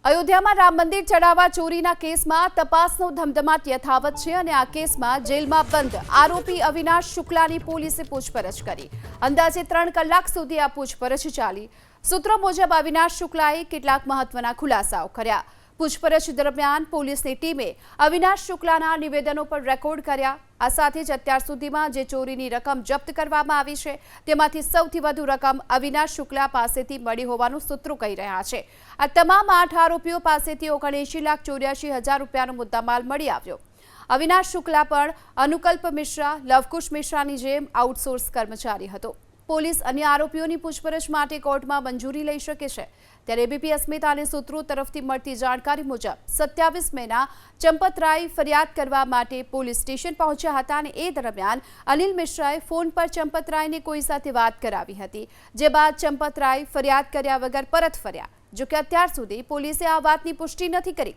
અયોધ્યામાં રામ મંદિર ચઢાવવા ચોરીના કેસમાં તપાસનો ધમધમાટ યથાવત છે અને આ કેસમાં જેલમાં બંધ આરોપી અવિનાશ શુક્લાની પોલીસે પૂછપરછ કરી. અંદાજે 3 કલાક સુધી આ પૂછપરછ ચાલી. સૂત્રો મુજબ અવિનાશ શુક્લાએ કેટલાક મહત્વના ખુલાસાઓ કર્યા. પૂછપરછ દરમિયાન પોલીસની ટીમે અવિનાશ શુક્લાના નિવેદનો પર રેકોર્ડ કર્યા. આ સાથે જ અત્યાર સુધીમાં જે ચોરીની રકમ જપ્ત કરવામાં આવી છે તેમાંથી સૌથી વધુ રકમ અવિનાશ શુક્લા પાસેથી મળી હોવાનું સૂત્રો કહી રહ્યા છે. આ તમામ 8 આરોપીઓ પાસેથી 79,84,000 રૂપિયાનો મુદ્દામાલ મળી આવ્યો. અવિનાશ શુક્લા પણ અનુકલ્પ મિશ્રા, લવકુશ મિશ્રાની જેમ આઉટસોર્સ કર્મચારી હતો. પોલીસ અન્ય આરોપીઓની પૂછપરછ માટે કોર્ટમાં મંજૂરી લઈ શકે છે. ત્યારે એબીપી અસ્મિતા અને સૂત્રો તરફથી મળતી જાણકારી મુજબ 27 મેના ચંપતરાય ફરિયાદ કરવા માટે પોલીસ સ્ટેશન પહોંચ્યા હતા અને એ દરમિયાન અનિલ મિશ્રાએ ફોન પર ચંપતરાયને કોઈ સાથે વાત કરાવી હતી, જે બાદ ચંપતરાય ફરિયાદ કર્યા વગર પરત ફર્યા. જોકે અત્યાર સુધી પોલીસે આ વાતની પુષ્ટિ નથી કરી.